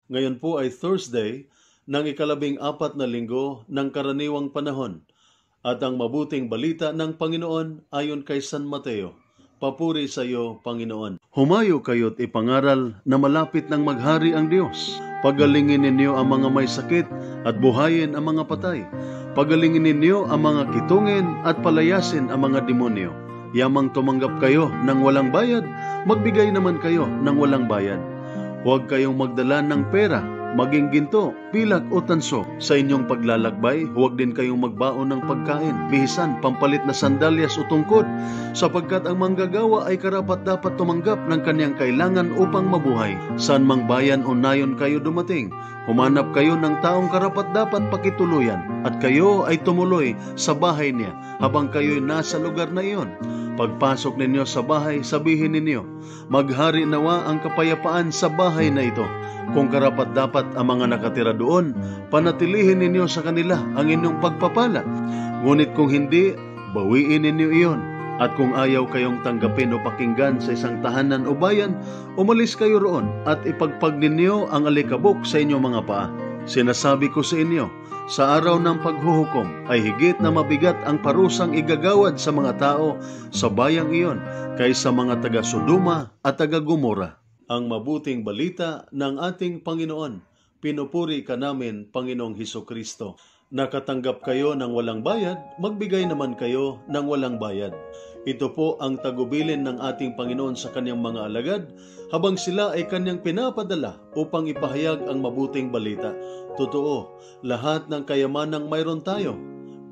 Ngayon po ay Thursday ng ika-14 na linggo ng karaniwang panahon at ang mabuting balita ng Panginoon ayon kay San Mateo. Papuri sa iyo, Panginoon. Humayo kayo't ipangaral na malapit ng maghari ang Diyos. Pagalingin ninyo ang mga may sakit at buhayin ang mga patay. Pagalingin ninyo ang mga kitungin at palayasin ang mga demonyo. Yamang tumanggap kayo ng walang bayad, magbigay naman kayo ng walang bayad. Huwag kayong magdala ng pera, maging ginto, pilak o tanso. Sa inyong paglalakbay, huwag din kayong magbaon ng pagkain, bihisan, pampalit na sandalyas o tungkod, sapagkat ang manggagawa ay karapat-dapat tumanggap ng kanyang kailangan upang mabuhay. Saan mang bayan o nayon kayo dumating, humanap kayo ng taong karapat-dapat pakituluyan, at kayo ay tumuloy sa bahay niya habang kayo'y nasa lugar na iyon. Pagpasok ninyo sa bahay, sabihin ninyo, maghari nawa ang kapayapaan sa bahay na ito. Kung karapat-dapat ang mga nakatira doon, panatilihin ninyo sa kanila ang inyong pagpapala. Ngunit kung hindi, bawiin ninyo iyon. At kung ayaw kayong tanggapin o pakinggan sa isang tahanan o bayan, umalis kayo roon at ipagpag ninyo ang alikabok sa inyong mga paa. Sinasabi ko sa inyo, sa araw ng paghuhukom ay higit na mabigat ang parusang igagawad sa mga tao sa bayang iyon kaysa mga taga-Sodoma at taga-Gomora. Ang mabuting balita ng ating Panginoon. Pinupuri ka namin, Panginoong Hesukristo. Nakatanggap kayo ng walang bayad, magbigay naman kayo ng walang bayad. Ito po ang tagubilin ng ating Panginoon sa kanyang mga alagad habang sila ay kanyang pinapadala upang ipahayag ang mabuting balita. Totoo, lahat ng kayamanang mayroon tayo,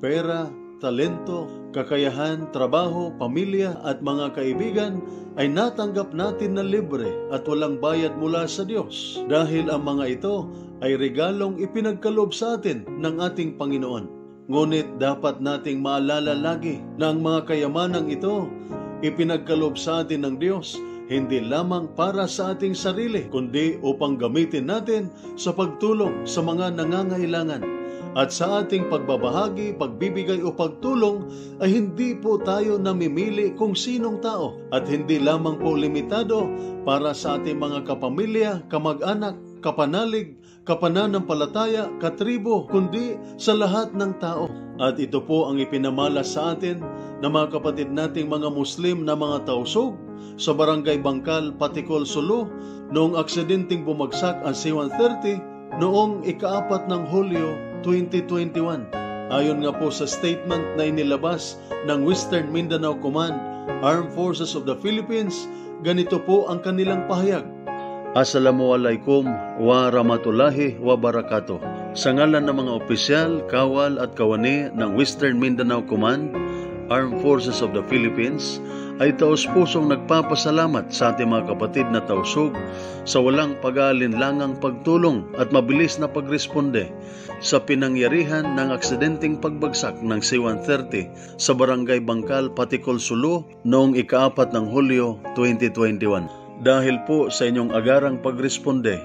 pera, talento, kakayahan, trabaho, pamilya at mga kaibigan ay natanggap natin na libre at walang bayad mula sa Diyos. Dahil ang mga ito ay regalong ipinagkaloob sa atin ng ating Panginoon. Ngunit dapat nating maalala lagi na ang mga kayamanang ito ipinagkaloob sa atin ng Diyos hindi lamang para sa ating sarili, kundi upang gamitin natin sa pagtulong sa mga nangangailangan. At sa ating pagbabahagi, pagbibigay o pagtulong ay hindi po tayo namimili kung sinong tao at hindi lamang po limitado para sa ating mga kapamilya, kamag-anak, kapanalig, kapananampalataya, katribo, kundi sa lahat ng tao. At ito po ang ipinamala sa atin na mga kapatid nating mga Muslim na mga tausog sa Barangay Bangkal, Paticol, Sulu noong aksidenteng bumagsak ang C-130 noong ika-4 ng Hulyo 2021. Ayon nga po sa statement na inilabas ng Western Mindanao Command, Armed Forces of the Philippines, ganito po ang kanilang pahayag. Assalamualaikum wa rahmatullahi wa barakatuh. Sa ngalan ng mga opisyal, kawal at kawani ng Western Mindanao Command, Armed Forces of the Philippines, ay taos-pusong nagpapasalamat sa ating mga kapatid na tausog sa walang pag-aalinlangang pagtulong at mabilis na pagresponde sa pinangyarihan ng aksidenteng pagbagsak ng C-130 sa Barangay Bangkal, Paticol, Sulu noong ika-4 ng Hulyo 2021. Dahil po sa inyong agarang pagresponde,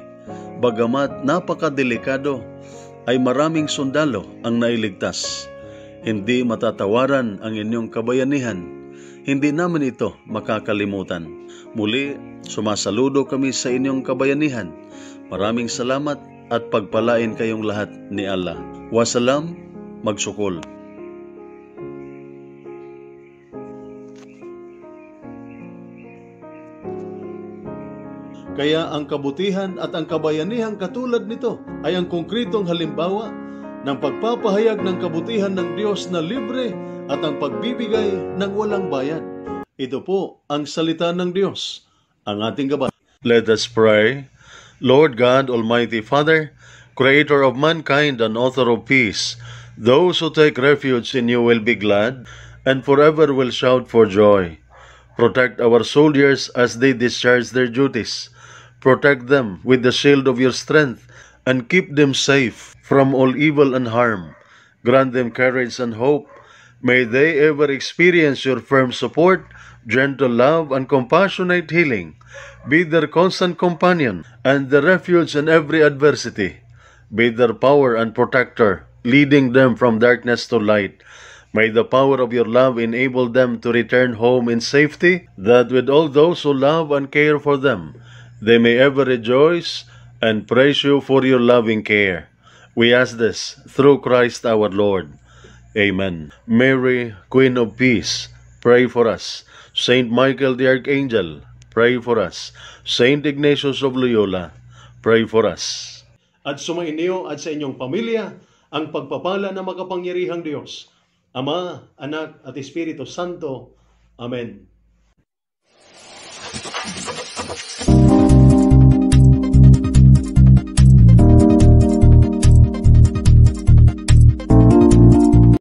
bagamat napakadelikado, ay maraming sundalo ang nailigtas. Hindi matatawaran ang inyong kabayanihan. Hindi namin ito makakalimutan. Muli, sumasaludo kami sa inyong kabayanihan. Maraming salamat at pagpalain kayong lahat ni Allah. Wasalam, magsukol. Kaya ang kabutihan at ang kabayanihan katulad nito ay ang konkretong halimbawa ng pagpapahayag ng kabutihan ng Diyos na libre at ang pagbibigay ng walang bayad. Ito po ang salita ng Diyos, ang ating gabay. Let us pray. Lord God, Almighty Father, Creator of mankind and author of peace, those who take refuge in you will be glad and forever will shout for joy. Protect our soldiers as they discharge their duties. Protect them with the shield of your strength and keep them safe from all evil and harm. Grant them courage and hope. May they ever experience your firm support, gentle love, and compassionate healing. Be their constant companion and the refuge in every adversity. Be their power and protector, leading them from darkness to light. May the power of your love enable them to return home in safety, that with all those who love and care for them, they may ever rejoice and praise you for your loving care. We ask this through Christ our Lord. Amen. Mary, Queen of Peace, pray for us. Saint Michael the Archangel, pray for us. Saint Ignatius of Loyola, pray for us. At sumainyo at sa inyong pamilya ang pagpapala ng makapangyarihang Diyos, Ama, Anak at Espiritu Santo. Amen.